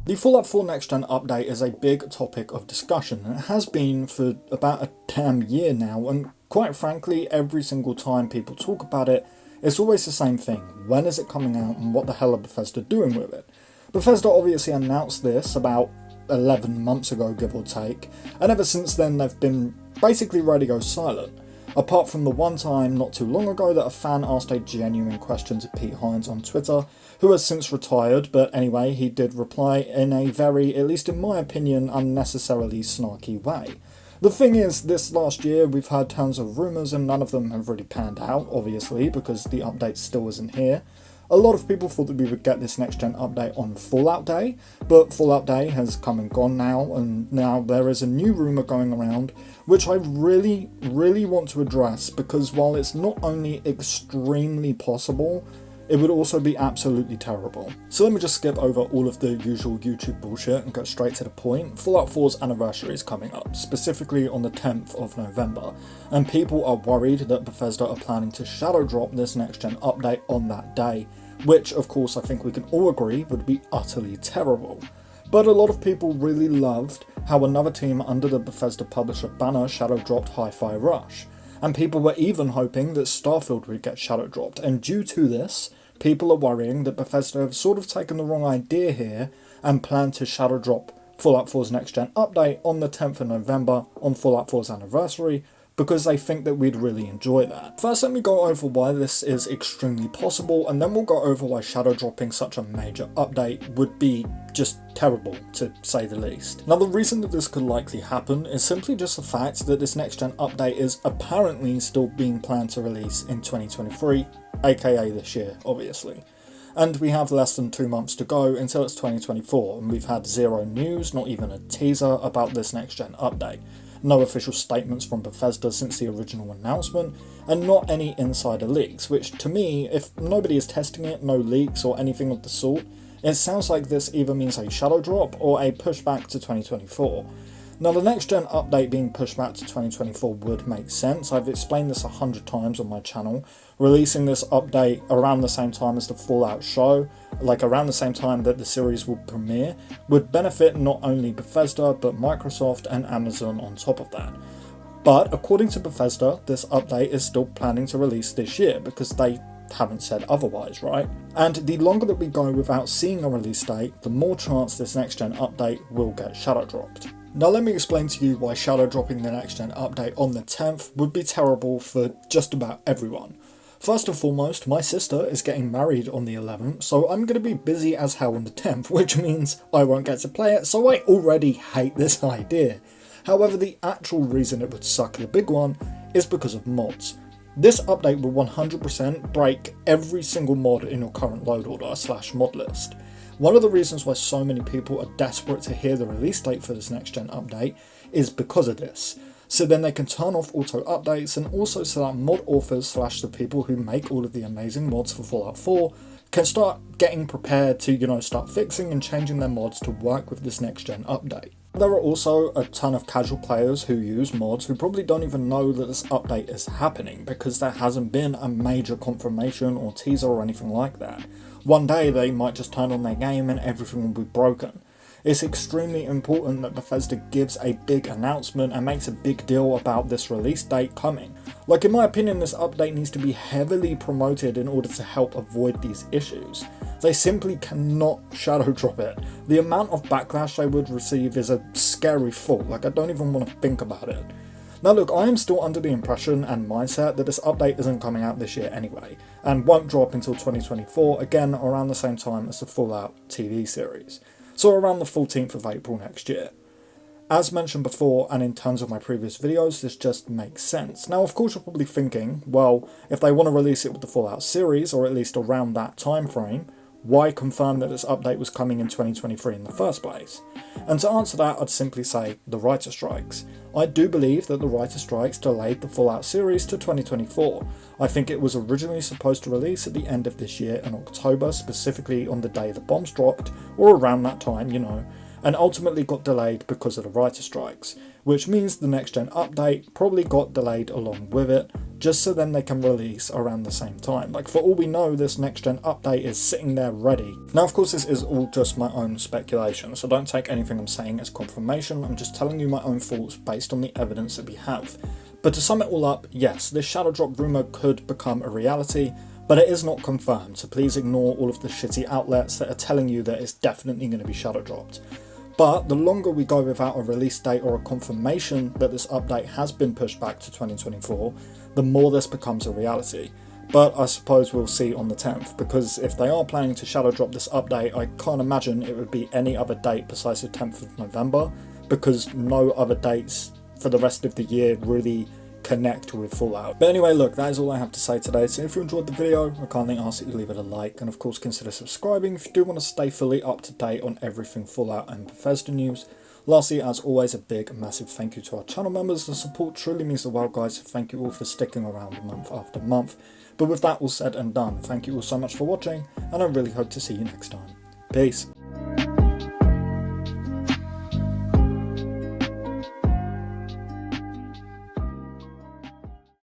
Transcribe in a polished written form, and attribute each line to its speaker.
Speaker 1: The Fallout 4 Next Gen update is a big topic of discussion, and it has been for about a damn year now, and quite frankly, every single time people talk about it, it's always the same thing. When is it coming out, and what the hell are Bethesda doing with it? Bethesda obviously announced this about 11 months ago, give or take, and ever since then they've been basically radio silent. Apart from the one time not too long ago that a fan asked a genuine question to Pete Hines on Twitter, who has since retired, but anyway, he did reply in a very, at least in my opinion, unnecessarily snarky way. The thing is, this last year we've had tons of rumours and none of them have really panned out, obviously, because the update still isn't here. A lot of people thought that we would get this next gen update on Fallout Day, but Fallout Day has come and gone now, and now there is a new rumour going around, which I really want to address, because while it's not only extremely possible, it would also be absolutely terrible. So let me just skip over all of the usual YouTube bullshit and go straight to the point. Fallout 4's anniversary is coming up, specifically on the 10th of November, and people are worried that Bethesda are planning to shadow drop this next gen update on that day, which of course I think we can all agree would be utterly terrible. But a lot of people really loved how another team under the Bethesda publisher banner shadow dropped Hi-Fi Rush. And people were even hoping that Starfield would get shadow dropped, and due to this, people are worrying that Bethesda have sort of taken the wrong idea here and plan to shadow drop Fallout 4's next gen update on the 10th of November on Fallout 4's anniversary, because they think that we'd really enjoy that. First, let me go over why this is extremely possible, and then we'll go over why shadow dropping such a major update would be just terrible, to say the least. Now, the reason that this could likely happen is simply just the fact that this next gen update is apparently still being planned to release in 2023, aka this year, obviously. And we have less than 2 months to go until it's 2024, and we've had zero news, not even a teaser about this next gen update. No official statements from Bethesda since the original announcement, and not any insider leaks, which to me, if nobody is testing it, no leaks or anything of the sort, it sounds like this either means a shadow drop or a pushback to 2024. Now, the next gen update being pushed back to 2024 would make sense. I've explained this 100 times on my channel. Releasing this update around the same time as the Fallout show, like around the same time that the series will premiere, would benefit not only Bethesda but Microsoft and Amazon on top of that. But according to Bethesda, this update is still planning to release this year because they haven't said otherwise, right? And the longer that we go without seeing a release date, the more chance this next gen update will get shadow dropped. Now let me explain to you why shadow dropping the next gen update on the 10th would be terrible for just about everyone. First and foremost, my sister is getting married on the 11th, so I'm going to be busy as hell on the 10th, which means I won't get to play it, so I already hate this idea. However, the actual reason it would suck, the big one, is because of mods. This update will 100% break every single mod in your current load order / mod list. One of the reasons why so many people are desperate to hear the release date for this next gen update is because of this. So then they can turn off auto updates, and also so that mod authors / the people who make all of the amazing mods for Fallout 4 can start getting prepared to, start fixing and changing their mods to work with this next gen update. There are also a ton of casual players who use mods who probably don't even know that this update is happening because there hasn't been a major confirmation or teaser or anything like that. One day they might just turn on their game and everything will be broken. It's extremely important that Bethesda gives a big announcement and makes a big deal about this release date coming. Like, in my opinion, this update needs to be heavily promoted in order to help avoid these issues. They simply cannot shadow drop it. The amount of backlash they would receive is a scary thought. Like, I don't even want to think about it. Now look, I am still under the impression and mindset that this update isn't coming out this year anyway, and won't drop until 2024, again around the same time as the Fallout TV series. So around the 14th of April next year. As mentioned before, and in tons of my previous videos, this just makes sense. Now, of course, you're probably thinking, well, if they want to release it with the Fallout series, or at least around that time frame, why confirm that this update was coming in 2023 in the first place? And to answer that, I'd simply say the writer strikes. I do believe that the writer strikes delayed the Fallout series to 2024. I think it was originally supposed to release at the end of this year in October, specifically on the day the bombs dropped, or around that time, and ultimately got delayed because of the writer strikes, which means the next gen update probably got delayed along with it, just so then they can release around the same time. Like, for all we know, this next gen update is sitting there ready. Now, of course, this is all just my own speculation, so don't take anything I'm saying as confirmation. I'm just telling you my own thoughts based on the evidence that we have. But to sum it all up, yes, this shadow drop rumour could become a reality, but it is not confirmed, so please ignore all of the shitty outlets that are telling you that it's definitely going to be shadow dropped. But the longer we go without a release date or a confirmation that this update has been pushed back to 2024, the more this becomes a reality. But I suppose we'll see on the 10th, because if they are planning to shadow drop this update, I can't imagine it would be any other date besides the 10th of November, because no other dates for the rest of the year really connect with Fallout. But anyway, look, that is all I have to say today. So if you enjoyed the video, I kindly ask that you leave it a like, and of course consider subscribing if you do want to stay fully up to date on everything Fallout and Bethesda news. Lastly, as always, a big massive thank you to our channel members. The support truly means the world, guys, so thank you all for sticking around month after month. But with that all said and done, thank you all so much for watching, and I really hope to see you next time. Peace.